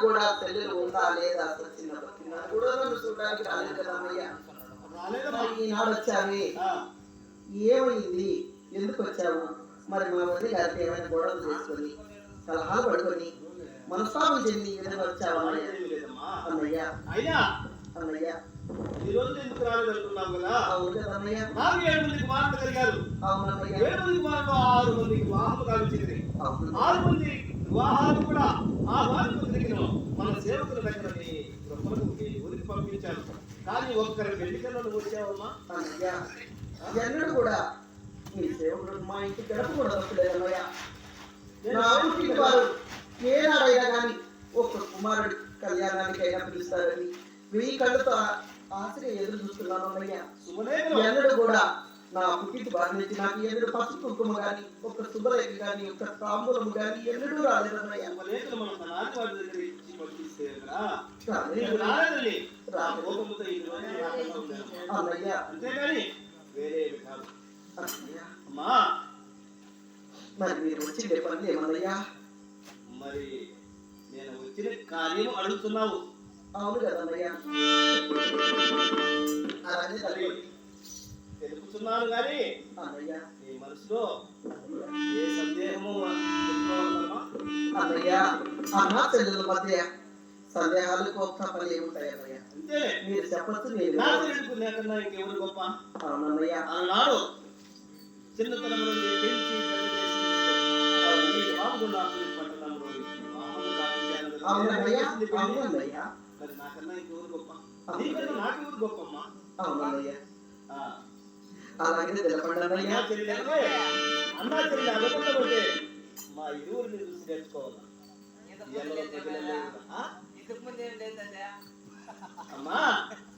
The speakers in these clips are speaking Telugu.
కూడా చెల్లెలు ఉందా లేదా చిన్న బతికినా కూడా నన్ను చూడడానికి రాలేదు కదా అమ్మయ్య. ఈనాడు వచ్చావి, ఏమైంది, ఎందుకు వచ్చావు? మరి మా వదిలి గారికి ఏమైనా గొడవలు చేసుకొని సలహాలు పడుకొని మనస్తాపం చెంది ఏదైనా వచ్చావా అన్నయ్య? అన్నయ్య ఈ రోజు ఎందుకు రాలేదనుకున్నావు కదా? అవును కదా అన్నయ్య. నాకు 7 మంది కుమారులు కలిగారు. అవునన్నయ్య. 7 మంది కుమారులు 6 మందికి వివాహం కావించింది. 6 మంది వివాహాలు కూడా ఆ వారికి దగ్గర మన సేవకుల దగ్గర ఊరికి పంపించారు. కానీ ఒక్కరి పెళ్లికల్లో వచ్చావమ్మా అన్నయ్య. ఎన్నడూ కూడా మీ సేవకుడు మా ఇంటి గడప కూడా తప్పలేదన్నయ్య. నా పుట్టిన వారు ఏనాడైనా కానీ ఒక్క కుమారుడు కళ్యాణానికి అయినా పిలుస్తారని 1000 కళ్ళతో ఆశగా ఎదురు చూస్తున్నాను అన్నయ్య. ఎన్నడూ కూడా నా పుట్టిన వారి నుంచి నాకు ఎన్నడూ పసుపు కుంకుమ కానీ ఒక్క శుభలేఖ కానీ ఒక్క తాంబూలం కానీ ఎన్నడూ రాలేదన్నయ్య. మరి మీరు వచ్చిందే పని ఏమన్నయ్యా? మరి నేను వచ్చిన కార్యం అడుగుతున్నావు. అవును కదన్నయ్యా. అలాగే తెలుపుతున్నాను కానీ అన్నయ్య నీ మనసులో ఏ సందేహము అన్నయ్య? అన్న చెల్లెల మధ్య సందేహాలు గొప్ప పని ఏముంటాయి అన్నయ్య? అంతే, మీరు చెప్పచ్చు. లేకన్నా ఇంకెవరు గొప్ప? అవునన్నయ్య. అన్నాడు చిన్నతనం నుండి పెంచి మరి నాకన్నా ఇంకెవరు గొప్ప? నీకన్నా నాకెవరు గొప్పమ్మా? అవునన్నయ్య. అలాగే తెలపండి అన్నయ్య. అన్నా చెల్లి అనుకుంటే మా ఇరువురిని చూసి నేర్చుకోవాలి. అమ్మా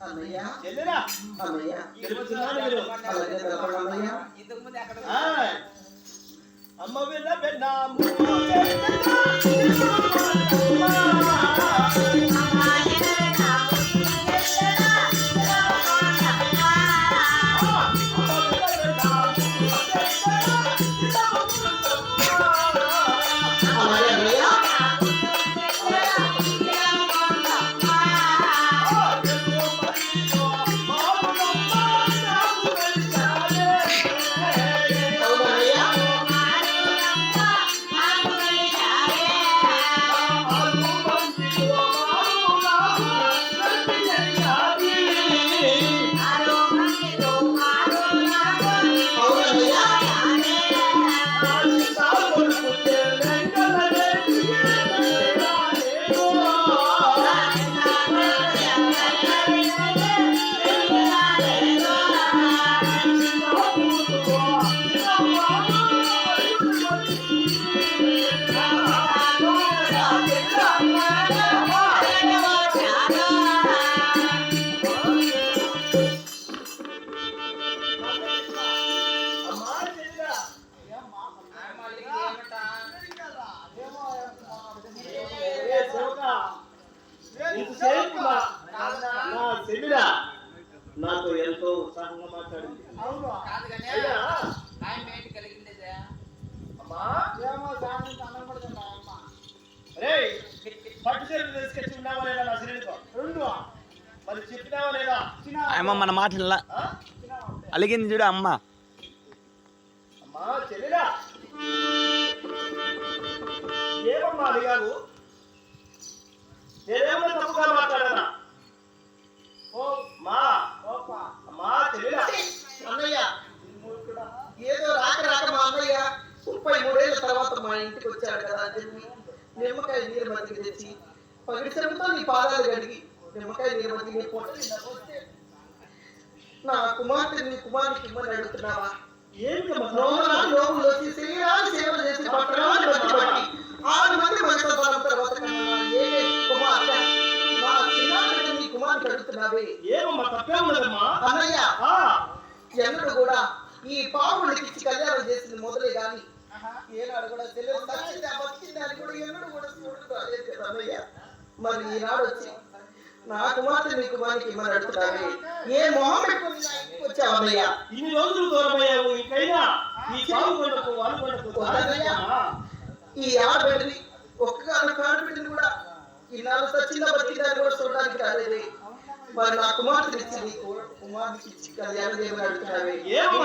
అన్నయ్య చెల్లిరా అన్నయ్య తెలుపుతున్నాను. అలాగే తెలపండి అన్నయ్య. అమ్మ విన్న పెన్నాము నాతో ఎంతో ఉత్సాహంగా మాట్లాడింది. పట్టు చీరలు తీసుకొచ్చి ఉన్నావా లేదా నా శరీరంతో? మరి చెప్పినావా లేదా? అమ్మ మన మాటల్లా అలిగింది చూడు అమ్మ. అమ్మా చెల్లిరా, ఏమమ్మా అడిగావు? నేనేమో తప్పుగా మాట్లాడానా? అన్నయ్య ఏదో రాక మా అన్నయ్య 33 ఏళ్ళ తర్వాత మా ఇంటికి వచ్చాడు కదా అని చెప్పి నిమ్మకాయ నీరు మధ్యకి తెచ్చి పగిడిసెలతో నీ పాదాలు కడిగి నిమ్మకాయ నీరు మధ్యకి పొట్ట నా కుమార్తె నీ కుమారునికి ఇమ్మని అడుగుతున్నావా? లోపల శరీరాన్ని సేవ చేసి పట్టణాన్ని బట్టి 6 మంది మంచి తర్వాత కుమార్తె నా చిన్న నీ కుమారునికి అడుగుతున్నావే? ఏమమ్మా తప్పే ఉన్నదమ్మా? అన్నయ్య ఎన్నడూ కూడా ఈ పావులకి ఇచ్చి కళ్యాణం చేసింది మొదలే గాని ఏనాడు కూడా తెలియదు బతికింది అని కూడా ఎన్నడూ కూడా చూడలేదు కదా అన్నయ్య. మరి ఈనాడు వచ్చి నా కుమార్తె నీ కుమారునికి ఇమ్మని అడుగుతున్నావే? ఏ మొహం పెట్టుకుని నా ఇంటికి వచ్చావు అన్నయ్య? ఇన్ని రోజులు దూరమయ్యావు, ఇంకైనా ఈ ఈ ఆడబిడ్డని ఒక్కగాను కాడబిడ్డని కూడా ఇన్నాళ్ళు సచ్చిందా బతికిందని కూడా చూడడానికి రాలేదే. మరి నా కుమార్తెని ఇచ్చి నీ కుమార్తెకి ఇచ్చి కళ్యాణం చేయమని అడుగుతున్నావే. ఏమో